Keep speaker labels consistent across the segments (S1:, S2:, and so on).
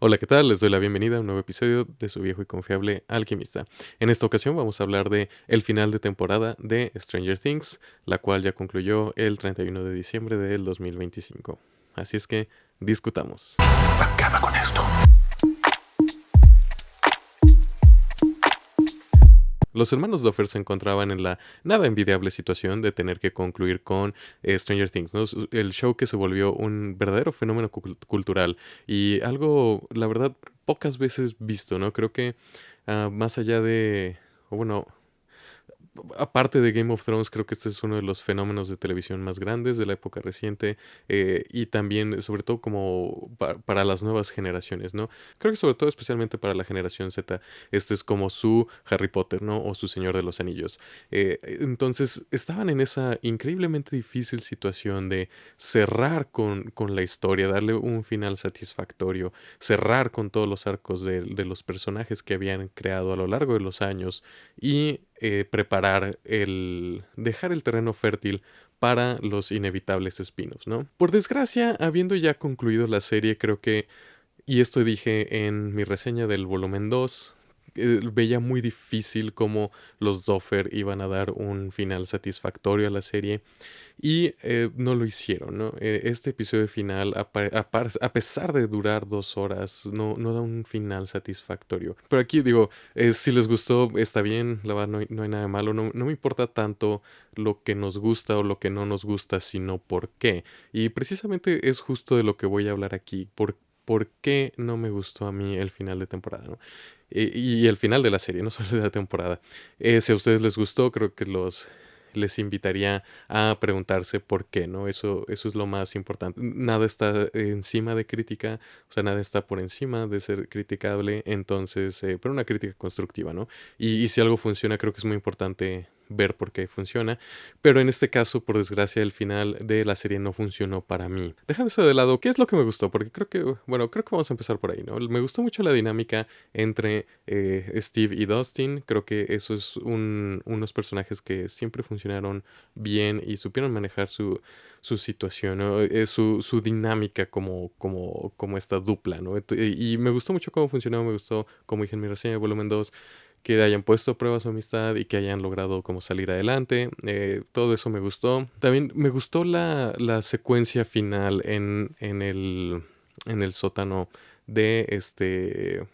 S1: Hola, ¿qué tal? Les doy la bienvenida a un nuevo episodio de su viejo y confiable Alquimista. En esta ocasión vamos a hablar de el final de temporada de Stranger Things, la cual ya concluyó el 31 de diciembre del 2025. Así es que discutamos.
S2: Acaba con esto.
S1: Los hermanos Duffer se encontraban en la nada envidiable situación de tener que concluir con Stranger Things, ¿no? El show que se volvió un verdadero fenómeno cultural y algo, la verdad, pocas veces visto, ¿no? Creo que más allá de, o bueno, aparte de Game of Thrones, creo que este es uno de los fenómenos de televisión más grandes de la época reciente y también, sobre todo, como para las nuevas generaciones, ¿no? Creo que sobre todo, especialmente para la generación Z, este es como su Harry Potter, ¿no? O su Señor de los Anillos. Entonces, estaban en esa increíblemente difícil situación de cerrar con la historia, darle un final satisfactorio, cerrar con todos los arcos de los personajes que habían creado a lo largo de los años y preparar dejar el terreno fértil para los inevitables spin-offs, ¿no? Por desgracia, habiendo ya concluido la serie, creo que, y esto dije en mi reseña del volumen 2, veía muy difícil cómo los Duffer iban a dar un final satisfactorio a la serie y no lo hicieron, ¿no? Este episodio final, a pesar de durar 2 horas, no da un final satisfactorio. Pero aquí digo, si les gustó, está bien, la verdad no hay nada de malo, no me importa tanto lo que nos gusta o lo que no nos gusta, sino por qué. Y precisamente es justo de lo que voy a hablar aquí, por qué no me gustó a mí el final de temporada, ¿no? Y el final de la serie, no solo de la temporada. Si a ustedes les gustó, creo que les invitaría a preguntarse por qué, ¿no? Eso es lo más importante. Nada está encima de crítica, o sea, nada está por encima de ser criticable, entonces, pero una crítica constructiva, ¿no? Y si algo funciona, creo que es muy importante ver por qué funciona, pero en este caso, por desgracia, el final de la serie no funcionó para mí. Déjame eso de lado, ¿qué es lo que me gustó? Porque creo que vamos a empezar por ahí, ¿no? Me gustó mucho la dinámica entre Steve y Dustin, creo que eso es unos personajes que siempre funcionaron bien y supieron manejar su situación, ¿no? Su dinámica como esta dupla, ¿no? Y me gustó mucho cómo funcionó, me gustó, como dije en mi reseña de volumen 2 que hayan puesto a prueba su amistad y que hayan logrado como salir adelante. Todo eso me gustó. También me gustó la secuencia final en el sótano de este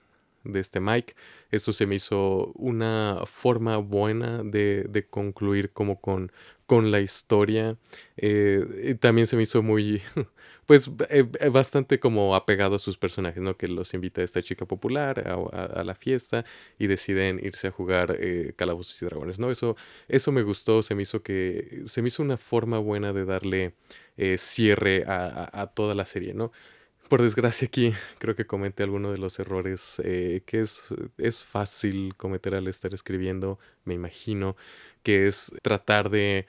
S1: Mike. Esto se me hizo una forma buena de concluir como con la historia. Y también se me hizo muy, pues, bastante como apegado a sus personajes, ¿no? Que los invita a esta chica popular a la fiesta y deciden irse a jugar Calabozos y Dragones, ¿no? Eso me gustó, se me hizo una forma buena de darle cierre a toda la serie, ¿no? Por desgracia aquí creo que comenté alguno de los errores que es fácil cometer al estar escribiendo, me imagino, que es tratar de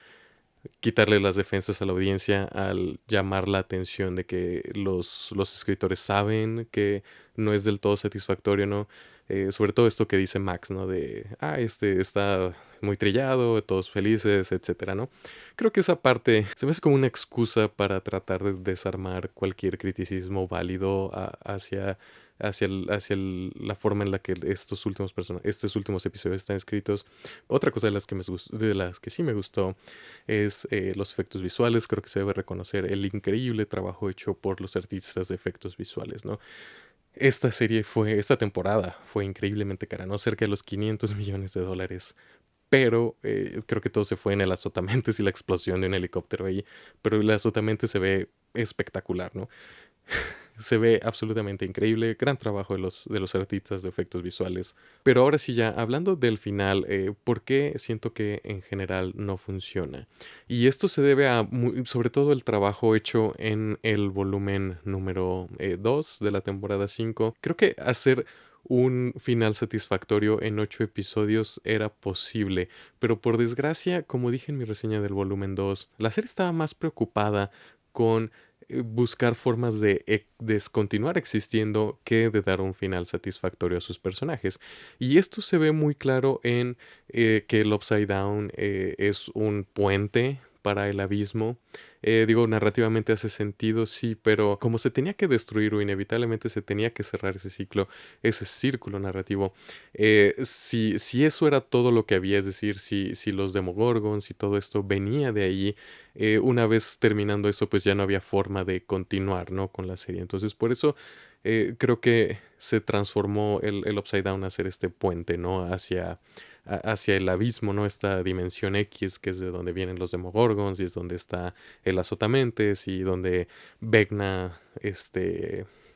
S1: quitarle las defensas a la audiencia al llamar la atención de que los escritores saben que no es del todo satisfactorio, ¿no? Sobre todo esto que dice Max, ¿no? De, este está muy trillado, todos felices, etcétera, ¿no? Creo que esa parte se me hace como una excusa para tratar de desarmar cualquier criticismo válido hacia la forma en la que estos últimos episodios están escritos. Otra cosa de las que sí me gustó es los efectos visuales. Creo que se debe reconocer el increíble trabajo hecho por los artistas de efectos visuales, ¿no? Esta temporada fue increíblemente cara, ¿no? Cerca de los $500 millones. Pero creo que todo se fue en el azotamentes y la explosión de un helicóptero ahí. Pero el azotamentes se ve espectacular, ¿no? Se ve absolutamente increíble, gran trabajo de los artistas de efectos visuales. Pero ahora sí ya, hablando del final, ¿por qué siento que en general no funciona? Y esto se debe sobre todo el trabajo hecho en el volumen número 2 de la temporada 5. Creo que hacer un final satisfactorio en 8 episodios era posible, pero por desgracia, como dije en mi reseña del volumen 2, la serie estaba más preocupada con buscar formas de descontinuar existiendo que de dar un final satisfactorio a sus personajes. Y esto se ve muy claro en que el Upside Down es un puente para el abismo. Digo, narrativamente hace sentido, sí, pero como se tenía que destruir o inevitablemente se tenía que cerrar ese ciclo, ese círculo narrativo, si eso era todo lo que había, es decir, si los Demogorgons y todo esto venía de ahí, una vez terminando eso, pues ya no había forma de continuar, ¿no? Con la serie. Entonces, por eso creo que se transformó el Upside Down a ser este puente, ¿no? Hacia el abismo, ¿no? Esta dimensión X, que es de donde vienen los Demogorgons y es donde está el Azotamentes y donde Vecna,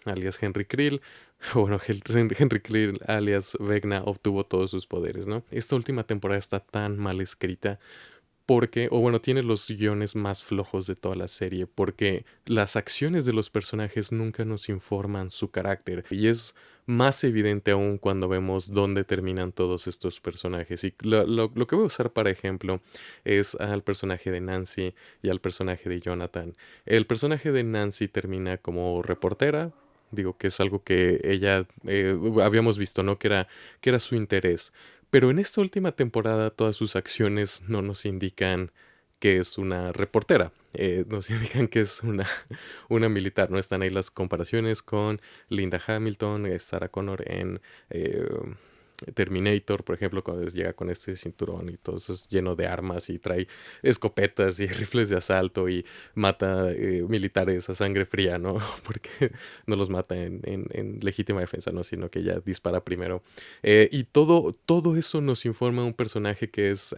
S1: alias Henry Krill, o bueno, Henry Krill alias Vecna obtuvo todos sus poderes, ¿no? Esta última temporada está tan mal escrita porque, o bueno, tiene los guiones más flojos de toda la serie, porque las acciones de los personajes nunca nos informan su carácter, y es más evidente aún cuando vemos dónde terminan todos estos personajes. Y lo que voy a usar para ejemplo es al personaje de Nancy y al personaje de Jonathan. El personaje de Nancy termina como reportera. Digo que es algo que ella habíamos visto, ¿no? Que era su interés. Pero en esta última temporada todas sus acciones no nos indican que es una reportera, nos indican que es una militar, ¿no? Están ahí las comparaciones con Linda Hamilton, Sarah Connor en Terminator, por ejemplo, cuando llega con este cinturón y todo eso es lleno de armas y trae escopetas y rifles de asalto y mata militares a sangre fría, ¿no? Porque no los mata en legítima defensa, ¿no? Sino que ella dispara primero. Y todo eso nos informa un personaje que es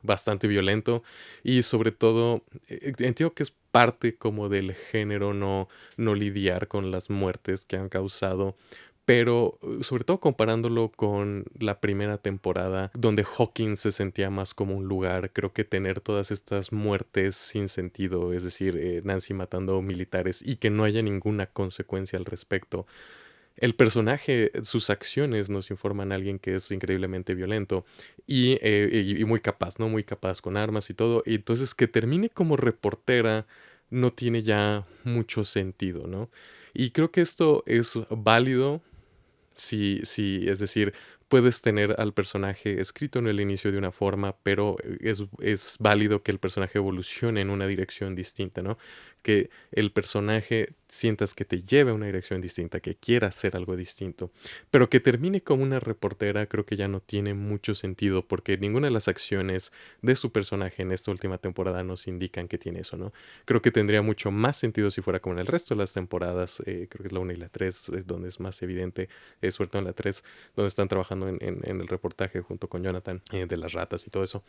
S1: bastante violento y sobre todo entiendo que es parte como del género no lidiar con las muertes que han causado, pero sobre todo comparándolo con la primera temporada, donde Hawkins se sentía más como un lugar, creo que tener todas estas muertes sin sentido, es decir, Nancy matando militares y que no haya ninguna consecuencia al respecto. El personaje, sus acciones nos informan a alguien que es increíblemente violento y muy capaz, ¿no? Muy capaz con armas y todo. Y entonces que termine como reportera no tiene ya mucho sentido, ¿no? Y creo que esto es válido. Sí, sí, es decir, puedes tener al personaje escrito en el inicio de una forma, pero es válido que el personaje evolucione en una dirección distinta, ¿no? Que el personaje sientas que te lleve a una dirección distinta, que quiera hacer algo distinto, pero que termine como una reportera creo que ya no tiene mucho sentido porque ninguna de las acciones de su personaje en esta última temporada nos indican que tiene eso, ¿no? Creo que tendría mucho más sentido si fuera como en el resto de las temporadas, creo que es la 1 y la 3 es donde es más evidente, sobre todo en la 3 donde están trabajando en el reportaje junto con Jonathan, de las ratas y todo eso.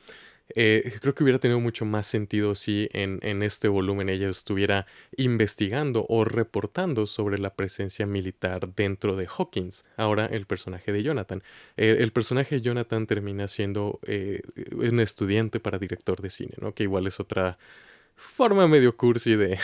S1: Creo que hubiera tenido mucho más sentido si en este volumen ella estuviera investigando o reportando sobre la presencia militar dentro de Hawkins. Ahora el personaje de Jonathan. El personaje de Jonathan termina siendo un estudiante para director de cine, ¿no? Que igual es otra forma medio cursi de,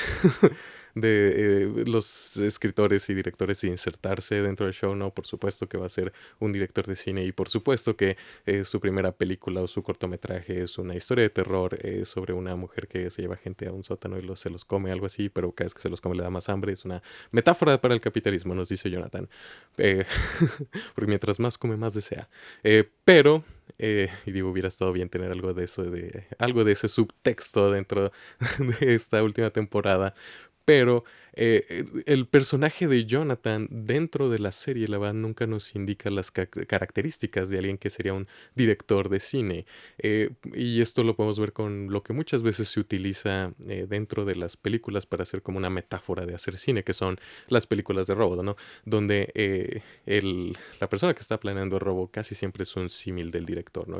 S1: de los escritores y directores de insertarse dentro del show, ¿no? Por supuesto que va a ser un director de cine y por supuesto que su primera película o su cortometraje es una historia de terror sobre una mujer que se lleva gente a un sótano y se los come, algo así, pero cada vez que se los come le da más hambre. Es una metáfora para el capitalismo, nos dice Jonathan. Eh, porque mientras más come, más desea. Pero y digo, hubiera estado bien tener algo de eso, algo de ese subtexto dentro de esta última temporada. Pero el personaje de Jonathan dentro de la serie, la verdad, nunca nos indica las características de alguien que sería un director de cine. Y esto lo podemos ver con lo que muchas veces se utiliza dentro de las películas para hacer como una metáfora de hacer cine, que son las películas de robo, ¿no? Donde la persona que está planeando el robo casi siempre es un símil del director, ¿no?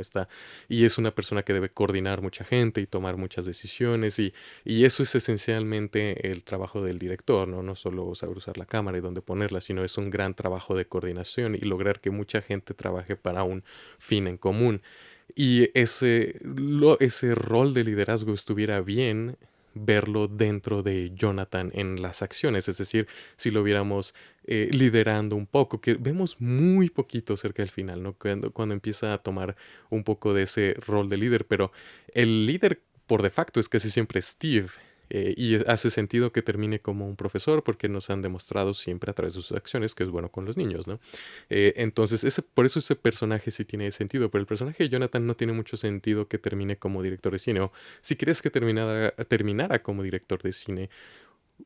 S1: Y es una persona que debe coordinar mucha gente y tomar muchas decisiones y eso es esencialmente el trabajo del director, ¿no? No solo saber usar la cámara y dónde ponerla, sino es un gran trabajo de coordinación y lograr que mucha gente trabaje para un fin en común. Y ese rol de liderazgo estuviera bien verlo dentro de Jonathan en las acciones, es decir, si lo viéramos liderando un poco, que vemos muy poquito cerca del final, ¿no? Cuando empieza a tomar un poco de ese rol de líder, pero el líder por defecto es casi siempre Steve. Y hace sentido que termine como un profesor porque nos han demostrado siempre a través de sus acciones que es bueno con los niños, ¿no? Entonces, por eso ese personaje sí tiene sentido, pero el personaje de Jonathan no tiene mucho sentido que termine como director de cine. O si quieres que terminara como director de cine,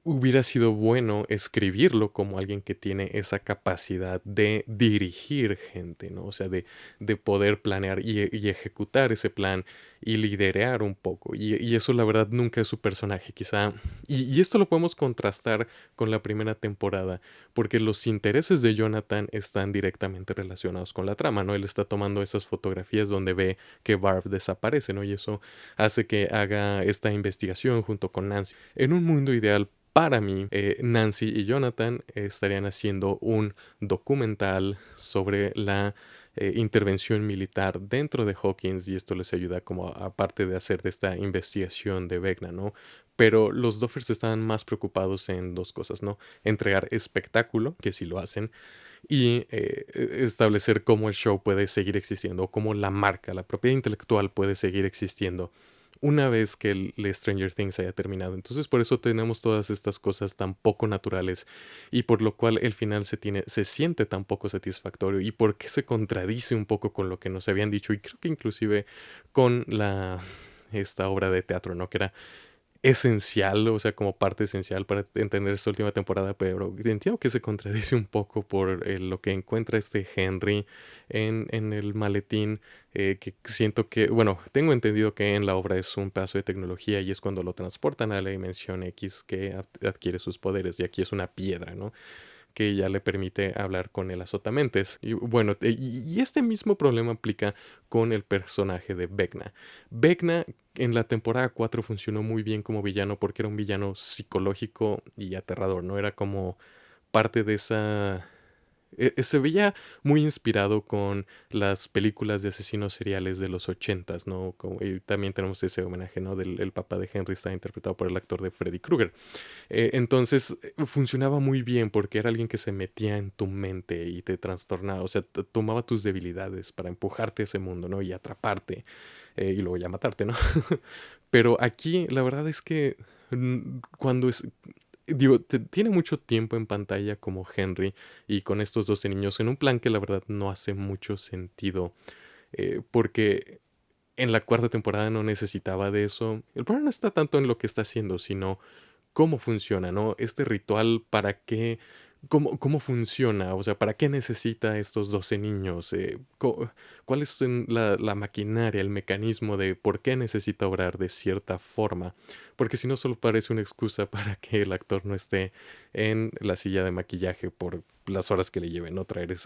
S1: hubiera sido bueno escribirlo como alguien que tiene esa capacidad de dirigir gente, ¿no? O sea, de poder planear y ejecutar ese plan y liderear un poco. Y eso la verdad nunca es su personaje, quizá. Y esto lo podemos contrastar con la primera temporada, porque los intereses de Jonathan están directamente relacionados con la trama, ¿no? Él está tomando esas fotografías donde ve que Barb desaparece, ¿no? Y eso hace que haga esta investigación junto con Nancy. En un mundo ideal, para mí, Nancy y Jonathan estarían haciendo un documental sobre la intervención militar dentro de Hawkins y esto les ayuda como aparte de hacer de esta investigación de Vecna, ¿no? Pero los Duffers estaban más preocupados en dos cosas, ¿no? Entregar espectáculo, que sí lo hacen, y establecer cómo el show puede seguir existiendo, o cómo la marca, la propiedad intelectual puede seguir existiendo una vez que el Stranger Things haya terminado. Entonces por eso tenemos todas estas cosas tan poco naturales y por lo cual el final se siente tan poco satisfactorio y porque se contradice un poco con lo que nos habían dicho y creo que inclusive con esta obra de teatro, ¿no? Que era esencial, o sea, como parte esencial para entender esta última temporada, pero entiendo que se contradice un poco por lo que encuentra este Henry en el maletín, que siento que, bueno, tengo entendido que en la obra es un pedazo de tecnología y es cuando lo transportan a la dimensión X que adquiere sus poderes y aquí es una piedra, ¿no? Que ya le permite hablar con el azotamentes. Y bueno, y este mismo problema aplica con el personaje de Vecna. Vecna en la temporada 4 funcionó muy bien como villano porque era un villano psicológico y aterrador, ¿no? Era como parte de esa se veía muy inspirado con las películas de asesinos seriales de los ochentas, ¿no? Y también tenemos ese homenaje, ¿no? El papá de Henry está interpretado por el actor de Freddy Krueger. Entonces funcionaba muy bien porque era alguien que se metía en tu mente y te trastornaba, o sea, tomaba tus debilidades para empujarte a ese mundo, ¿no? Y atraparte y luego ya matarte, ¿no? Pero aquí la verdad es que cuando es... Digo, tiene mucho tiempo en pantalla como Henry y con estos 12 niños en un plan que la verdad no hace mucho sentido porque en la cuarta temporada no necesitaba de eso. El problema no está tanto en lo que está haciendo, sino cómo funciona, ¿no? Este ritual, ¿para qué? ¿Cómo funciona? O sea, ¿para qué necesita estos 12 niños? ¿Cuál es la maquinaria, el mecanismo de por qué necesita obrar de cierta forma? Porque si no, solo parece una excusa para que el actor no esté en la silla de maquillaje por las horas que le lleven, ¿no? Traer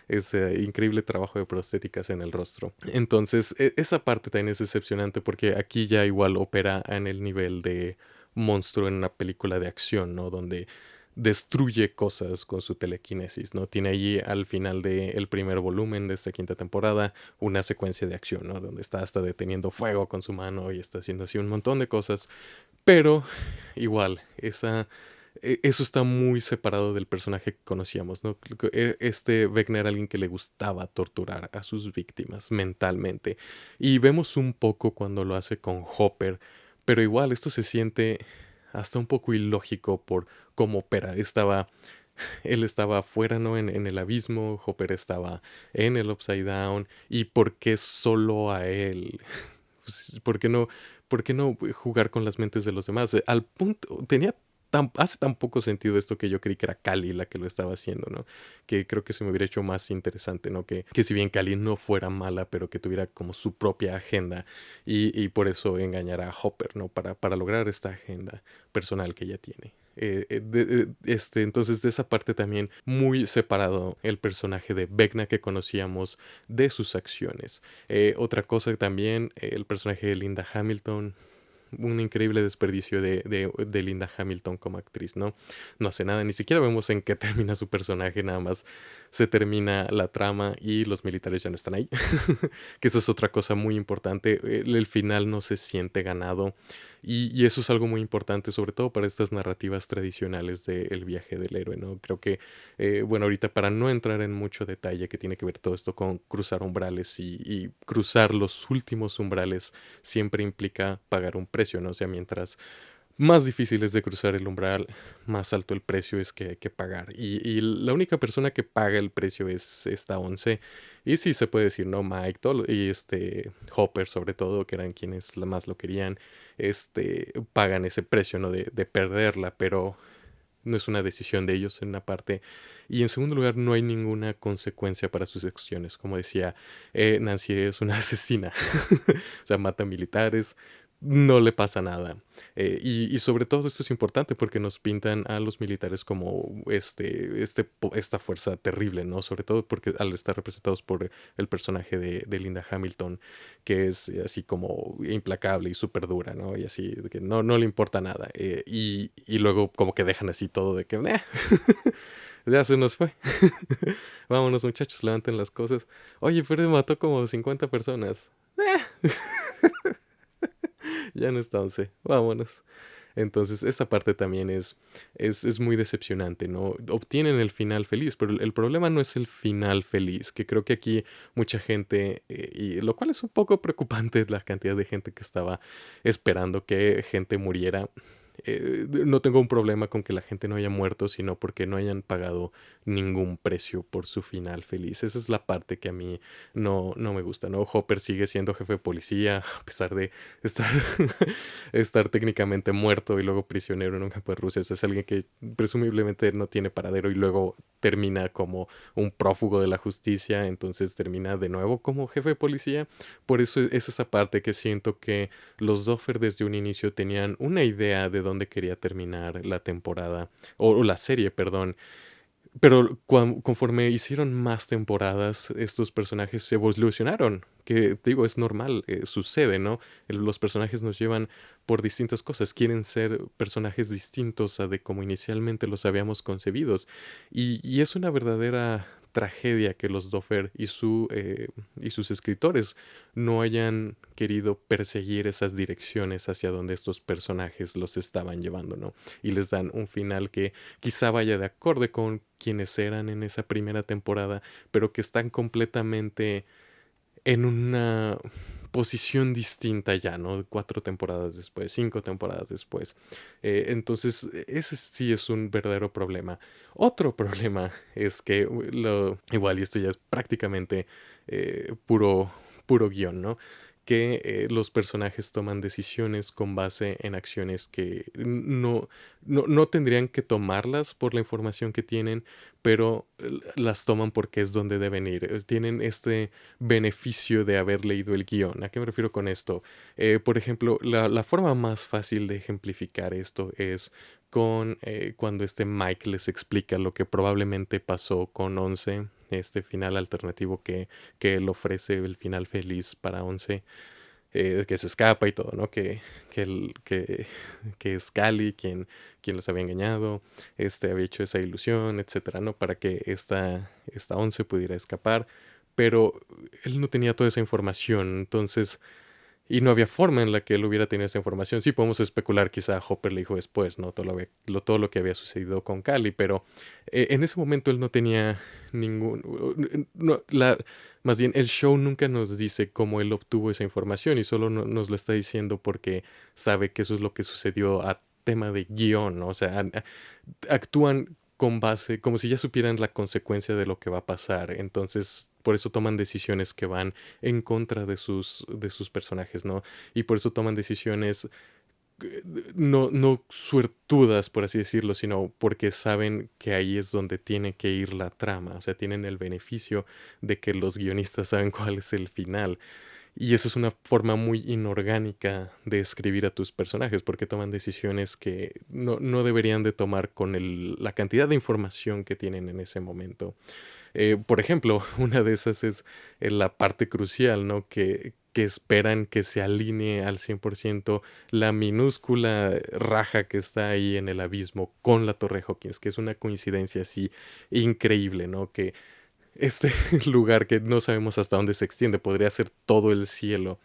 S1: ese increíble trabajo de prostéticas en el rostro. Entonces, esa parte también es decepcionante porque aquí ya igual opera en el nivel de monstruo en una película de acción, ¿no? Donde destruye cosas con su telequinesis, ¿no? Tiene allí al final del primer volumen de esta quinta temporada una secuencia de acción, ¿no? Donde está hasta deteniendo fuego con su mano y está haciendo así un montón de cosas, pero igual, eso está muy separado del personaje que conocíamos, ¿no? Este Vecna era alguien que le gustaba torturar a sus víctimas mentalmente y vemos un poco cuando lo hace con Hopper, pero igual esto se siente hasta un poco ilógico por cómo opera. Él estaba afuera, ¿no? En el abismo, Hopper estaba en el Upside Down. ¿Y por qué solo a él? Pues, ¿por qué no jugar con las mentes de los demás? Al punto, hace tan poco sentido esto que yo creí que era Cali la que lo estaba haciendo, ¿no? Que creo que se me hubiera hecho más interesante, ¿no? Que si bien Cali no fuera mala, pero que tuviera como su propia agenda y por eso engañara a Hopper, ¿no? Para lograr esta agenda personal que ella tiene. Entonces de esa parte también muy separado el personaje de Vecna que conocíamos de sus acciones. Otra cosa también, el personaje de Linda Hamilton, un increíble desperdicio de Linda Hamilton como actriz, ¿no? No hace nada, ni siquiera vemos en qué termina su personaje, nada más se termina la trama y los militares ya no están ahí. Que esa es otra cosa muy importante, el final no se siente ganado y eso es algo muy importante, sobre todo para estas narrativas tradicionales del viaje del héroe, ¿no? Creo que, bueno, ahorita para no entrar en mucho detalle que tiene que ver todo esto con cruzar umbrales y cruzar los últimos umbrales siempre implica pagar un precio precio, ¿no? O sea, mientras más difícil es de cruzar el umbral, más alto el precio es que hay que pagar. Y la única persona que paga el precio es esta Once. Y sí se puede decir, ¿no? Mike y Hopper, sobre todo, que eran quienes más lo querían, pagan ese precio, ¿no? De perderla, pero no es una decisión de ellos en una parte. Y en segundo lugar, no hay ninguna consecuencia para sus acciones. Como decía, Nancy es una asesina. O sea, mata militares, no le pasa nada. Y sobre todo esto es importante porque nos pintan a los militares como esta fuerza terrible, ¿no? Sobre todo porque al estar representados por el personaje de Linda Hamilton, que es así como implacable y súper dura, ¿no? Y así, de que no le importa nada. Y luego como que dejan así todo de que, ya se nos fue. Vámonos muchachos, levanten las cosas. Oye, pero mató como 50 personas. Ya no está 11, vámonos. Entonces, esa parte también es muy decepcionante, ¿no? Obtienen el final feliz, pero el problema no es el final feliz, que creo que aquí mucha gente, y lo cual es un poco preocupante la cantidad de gente que estaba esperando que gente muriera. No tengo un problema con que la gente no haya muerto, sino porque no hayan pagado ningún precio por su final feliz. Esa es la parte que a mí no me gusta, ¿no? Hopper sigue siendo jefe de policía, a pesar de estar, estar técnicamente muerto y luego prisionero en un campo de Rusia. O sea, es alguien que presumiblemente no tiene paradero y luego termina como un prófugo de la justicia, entonces termina de nuevo como jefe de policía. Por eso es esa parte que siento que los Duffer desde un inicio tenían una idea de dónde quería terminar la temporada, o la serie, perdón, pero conforme hicieron más temporadas, estos personajes se evolucionaron. Que te digo, es normal, sucede, ¿no? Los personajes nos llevan por distintas cosas. Quieren ser personajes distintos a de como inicialmente los habíamos concebidos. Y es una verdadera tragedia que los Doffer y sus escritores no hayan querido perseguir esas direcciones hacia donde estos personajes los estaban llevando, ¿no? Y les dan un final que quizá vaya de acorde con quienes eran en esa primera temporada, pero que están completamente en una posición distinta ya, ¿no? 4 temporadas después, 5 temporadas después. Entonces, ese sí es un verdadero problema. Otro problema es que igual, y esto ya es prácticamente puro guión, ¿no? Que los personajes toman decisiones con base en acciones que no tendrían que tomarlas por la información que tienen, pero las toman porque es donde deben ir. Tienen este beneficio de haber leído el guión. ¿A qué me refiero con esto? Por ejemplo, la forma más fácil de ejemplificar esto es con cuando Mike les explica lo que probablemente pasó con Once, este final alternativo que él ofrece, el final feliz para Once. Que se escapa y todo, ¿no? Que es Cali quien los había engañado, había hecho esa ilusión, etcétera, ¿no? Para que esta Once pudiera escapar, pero él no tenía toda esa información, entonces, y no había forma en la que él hubiera tenido esa información. Sí podemos especular, quizá Hopper le dijo después, ¿no? Todo lo que había sucedido con Cali, pero en ese momento él no tenía ningún... más bien, el show nunca nos dice cómo él obtuvo esa información y solo nos lo está diciendo porque sabe que eso es lo que sucedió a tema de guión, ¿no? O sea, actúan con base, como si ya supieran la consecuencia de lo que va a pasar. Entonces, por eso toman decisiones que van en contra de sus personajes, ¿no? Y por eso toman decisiones no suertudas, por así decirlo, sino porque saben que ahí es donde tiene que ir la trama. O sea, tienen el beneficio de que los guionistas saben cuál es el final. Y esa es una forma muy inorgánica de escribir a tus personajes, porque toman decisiones que no deberían de tomar con la cantidad de información que tienen en ese momento. Por ejemplo, una de esas es la parte crucial, ¿no? Que esperan que se alinee al 100% la minúscula raja que está ahí en el abismo con la Torre Hawkins, que es una coincidencia así increíble, ¿no? Que este lugar que no sabemos hasta dónde se extiende, podría ser todo el cielo,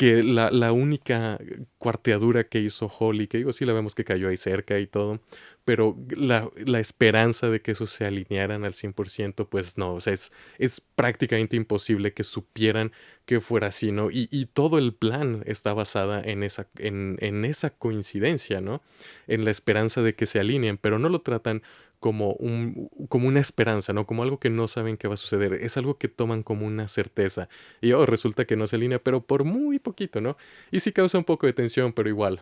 S1: que la única cuarteadura que hizo Holly, que digo, sí la vemos que cayó ahí cerca y todo, pero la esperanza de que eso se alinearan al 100%, pues no, o sea, es prácticamente imposible que supieran que fuera así, ¿no? Y todo el plan está basada en esa coincidencia, ¿no? En la esperanza de que se alineen, pero no lo tratan como una esperanza, ¿no? Como algo que no saben que va a suceder. Es algo que toman como una certeza. Y oh, resulta que no se alinea, pero por muy poquito, ¿no? Y sí causa un poco de tensión, pero igual,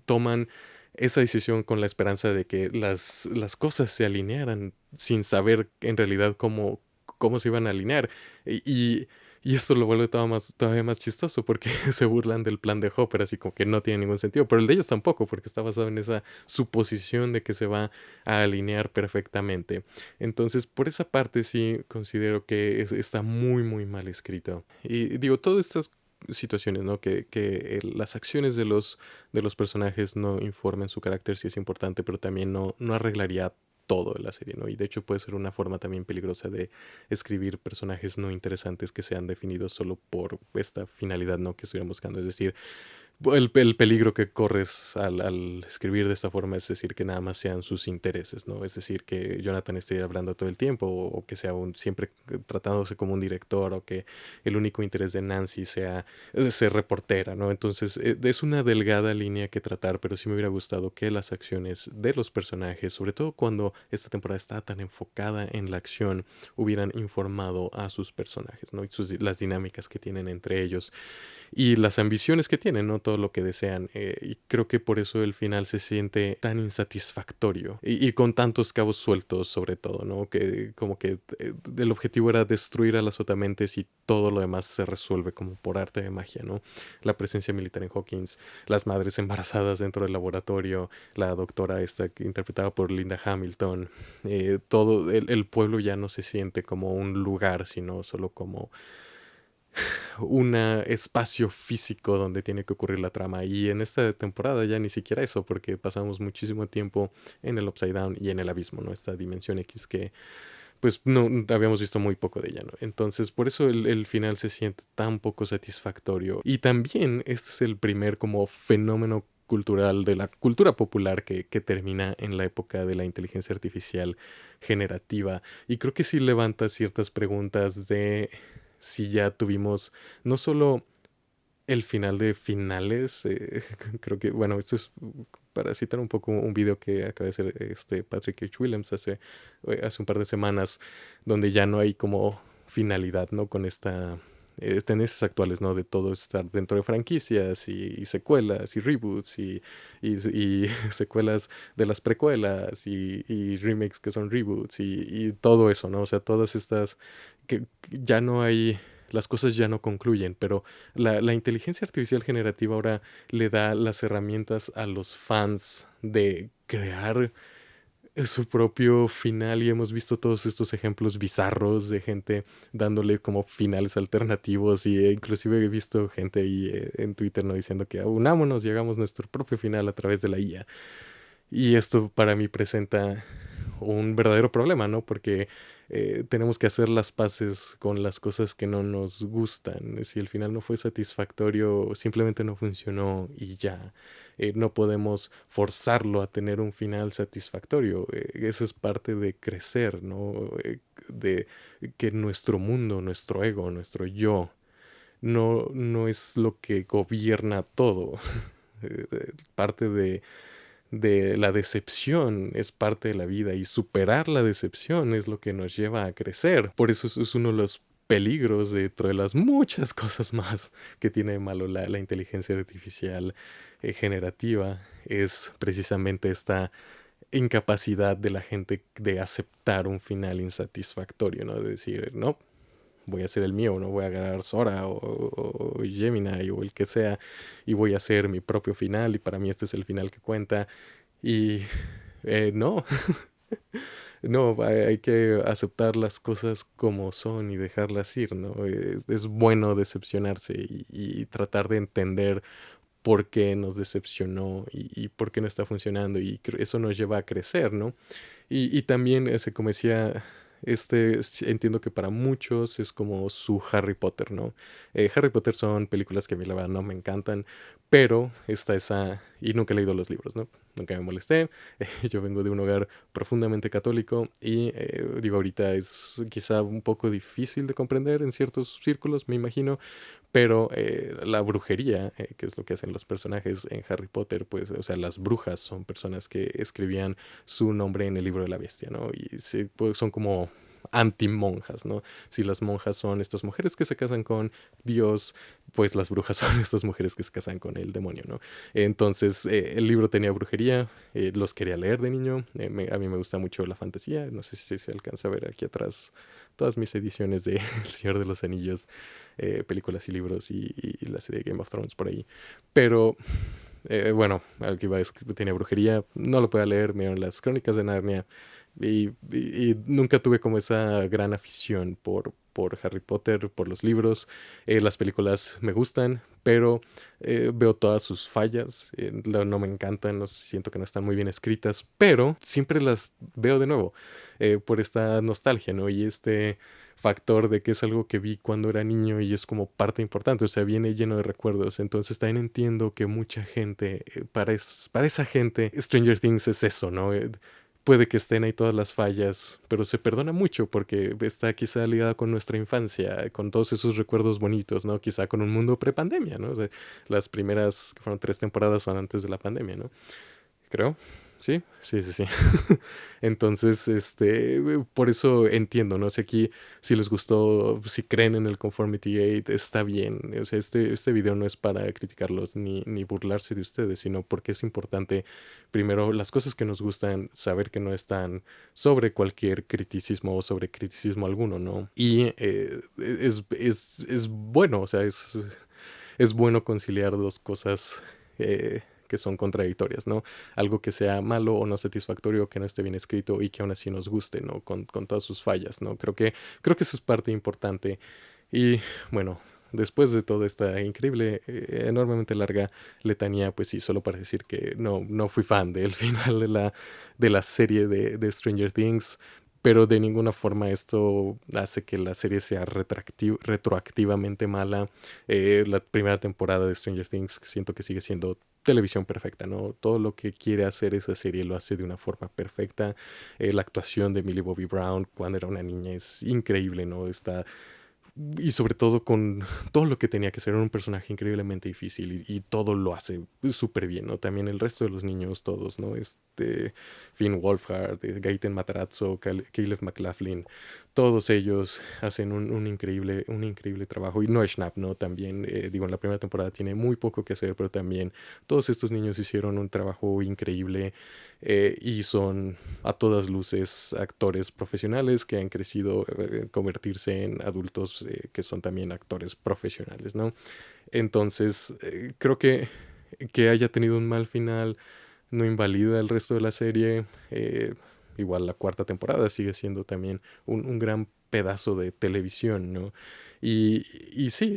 S1: toman esa decisión con la esperanza de que las cosas se alinearan sin saber en realidad cómo se iban a alinear. Y, y esto lo vuelve todavía más chistoso porque se burlan del plan de Hopper, así como que no tiene ningún sentido. Pero el de ellos tampoco, porque está basado en esa suposición de que se va a alinear perfectamente. Entonces, por esa parte sí considero que está muy, muy mal escrito. Y digo, todas estas situaciones, ¿no? Que las acciones de los personajes no informen su carácter sí es importante, pero también no arreglaría todo en la serie, ¿no? Y de hecho puede ser una forma también peligrosa de escribir personajes no interesantes que sean definidos solo por esta finalidad, ¿no? Que estuvieran buscando. Es decir, el peligro que corres al escribir de esta forma es decir que nada más sean sus intereses, ¿no? Es decir, que Jonathan esté hablando todo el tiempo o que sea siempre tratándose como un director o que el único interés de Nancy sea ser reportera, ¿no? Entonces es una delgada línea que tratar, pero sí me hubiera gustado que las acciones de los personajes, sobre todo cuando esta temporada está tan enfocada en la acción, hubieran informado a sus personajes, ¿no? Y las dinámicas que tienen entre ellos y las ambiciones que tienen, ¿no? Todo lo que desean. Y creo que por eso el final se siente tan insatisfactorio y con tantos cabos sueltos sobre todo, ¿no? Que como que el objetivo era destruir a las otamentes y todo lo demás se resuelve como por arte de magia, ¿no? La presencia militar en Hawkins, las madres embarazadas dentro del laboratorio, la doctora esta interpretada por Linda Hamilton, todo el pueblo ya no se siente como un lugar, sino solo como un espacio físico donde tiene que ocurrir la trama. Y en esta temporada ya ni siquiera eso, porque pasamos muchísimo tiempo en el Upside Down y en el abismo, ¿no? Esta dimensión X que pues no habíamos visto muy poco de ella, ¿no? Entonces por eso el final se siente tan poco satisfactorio. Y también este es el primer como fenómeno cultural de la cultura popular que termina en la época de la inteligencia artificial generativa. Y creo que sí levanta ciertas preguntas de si ya tuvimos no solo el final de finales, creo que, bueno, esto es para citar un poco un video que acaba de hacer Patrick H. Williams hace un par de semanas, donde ya no hay como finalidad, ¿no? Con esta tendencias actuales, ¿no? De todo estar dentro de franquicias y secuelas y reboots y secuelas de las precuelas y remakes que son reboots y todo eso, ¿no? O sea, todas estas que ya no hay las cosas ya no concluyen, pero la inteligencia artificial generativa ahora le da las herramientas a los fans de crear su propio final y hemos visto todos estos ejemplos bizarros de gente dándole como finales alternativos y inclusive he visto gente ahí en Twitter no diciendo que unámonos, llegamos a nuestro propio final a través de la IA. Y esto para mí presenta un verdadero problema, ¿no? Porque tenemos que hacer las paces con las cosas que no nos gustan. Si el final no fue satisfactorio, simplemente no funcionó y ya. No podemos forzarlo a tener un final satisfactorio. Eso es parte de crecer, ¿no? De que nuestro mundo, nuestro ego, nuestro yo, no es lo que gobierna todo. Parte de la decepción es parte de la vida y superar la decepción es lo que nos lleva a crecer. Por eso es uno de los peligros dentro de las muchas cosas más que tiene de malo la inteligencia artificial generativa. Es precisamente esta incapacidad de la gente de aceptar un final insatisfactorio, ¿no? De decir, no, voy a hacer el mío, no voy a agarrar Sora o Gemini o el que sea y voy a hacer mi propio final y para mí este es el final que cuenta y no, no, hay que aceptar las cosas como son y dejarlas ir, ¿no? Es bueno decepcionarse y tratar de entender por qué nos decepcionó y por qué no está funcionando y eso nos lleva a crecer, ¿no? Y también, como decía entiendo que para muchos es como su Harry Potter, ¿no? Harry Potter son películas que a mí la verdad no me encantan, pero está esa, y nunca he leído los libros, ¿no? Nunca me molesté. Yo vengo de un hogar profundamente católico y digo, ahorita es quizá un poco difícil de comprender en ciertos círculos, me imagino, pero la brujería, que es lo que hacen los personajes en Harry Potter, pues, o sea, las brujas son personas que escribían su nombre en el libro de la bestia, ¿no? Y sí, pues, son como anti-monjas, ¿no? Si las monjas son estas mujeres que se casan con Dios, pues las brujas son estas mujeres que se casan con el demonio, ¿no? Entonces, el libro tenía brujería, los quería leer de niño, a mí me gusta mucho la fantasía, no sé si se alcanza a ver aquí atrás todas mis ediciones de El Señor de los Anillos, películas y libros y la serie de Game of Thrones por ahí. Pero bueno, al que iba es que tenía brujería, no lo podía leer, me dieron las crónicas de Narnia y nunca tuve como esa gran afición por Harry Potter, por los libros. Las películas me gustan, pero veo todas sus fallas, no me encantan, no, siento que no están muy bien escritas, pero siempre las veo de nuevo por esta nostalgia, ¿no? Y este factor de que es algo que vi cuando era niño y es como parte importante, o sea, viene lleno de recuerdos. Entonces también entiendo que mucha gente, para esa gente, Stranger Things es eso, ¿no? Puede que estén ahí todas las fallas, pero se perdona mucho porque está quizá ligada con nuestra infancia, con todos esos recuerdos bonitos, ¿no? Quizá con un mundo prepandemia, ¿no? Las primeras, que fueron 3 temporadas, son antes de la pandemia, ¿no? Creo. Sí, sí, sí, sí. Entonces, por eso entiendo, ¿no? Si aquí, si les gustó, si creen en el Conformity Gate, está bien. O sea, este video no es para criticarlos ni burlarse de ustedes, sino porque es importante, primero, las cosas que nos gustan, saber que no están sobre cualquier criticismo o sobre criticismo alguno, ¿no? Y es bueno, o sea, es bueno conciliar dos cosas que son contradictorias, ¿no? Algo que sea malo o no satisfactorio, que no esté bien escrito y que aún así nos guste, ¿no? Con todas sus fallas, ¿no? Creo que eso es parte importante. Y bueno, después de toda esta increíble, enormemente larga letanía, pues sí, solo para decir que no fui fan del final de la serie de Stranger Things, pero de ninguna forma esto hace que la serie sea retroactivamente mala. La primera temporada de Stranger Things siento que sigue siendo televisión perfecta, ¿no? Todo lo que quiere hacer esa serie lo hace de una forma perfecta. La actuación de Millie Bobby Brown cuando era una niña es increíble, ¿no? Y sobre todo con todo lo que tenía que ser, era un personaje increíblemente difícil y todo lo hace súper bien, ¿no? También el resto de los niños, todos, ¿no? Finn Wolfhard, Gaten Matarazzo, Caleb McLaughlin, todos ellos hacen un increíble trabajo. Y Noah Schnapp, ¿no? También, digo, en la primera temporada tiene muy poco que hacer, pero también todos estos niños hicieron un trabajo increíble y son a todas luces actores profesionales que han crecido en convertirse en adultos que son también actores profesionales, ¿no? Entonces, creo que haya tenido un mal final no invalida el resto de la serie. Igual la cuarta temporada sigue siendo también un gran pedazo de televisión, ¿no? Y sí,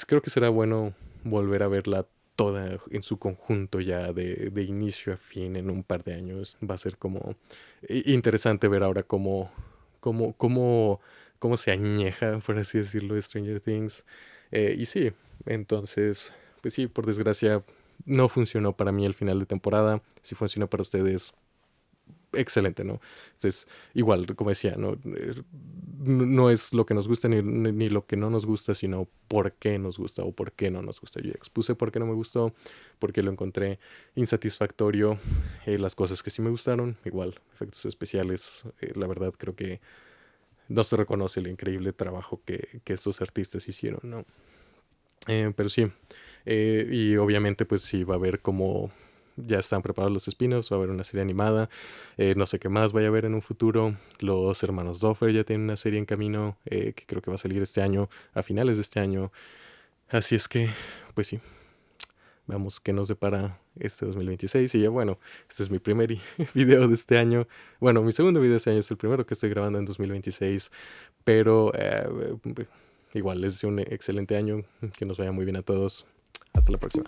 S1: creo que será bueno volver a verla toda en su conjunto ya de inicio a fin en un par de años. Va a ser como interesante ver ahora cómo, cómo, cómo se añeja, por así decirlo, Stranger Things. Y sí, entonces, pues sí, por desgracia, no funcionó para mí el final de temporada. Si funcionó para ustedes, excelente, ¿no? Entonces, igual, como decía, ¿no? No es lo que nos gusta ni lo que no nos gusta, sino por qué nos gusta o por qué no nos gusta. Yo ya expuse por qué no me gustó, porque lo encontré insatisfactorio. Las cosas que sí me gustaron, igual, efectos especiales, la verdad creo que no se reconoce el increíble trabajo que estos artistas hicieron, ¿no? Pero sí, y obviamente pues sí va a haber como ya están preparados los spin-offs, va a haber una serie animada, no sé qué más vaya a haber en un futuro. Los hermanos Duffer ya tienen una serie en camino que creo que va a salir este año, a finales de este año. Así es que, pues sí, veamos qué nos depara este 2026. Y ya bueno, este es mi primer video de este año. Bueno, mi segundo video de este año es el primero que estoy grabando en 2026, pero igual les deseo un excelente año, que nos vaya muy bien a todos. Hasta la próxima.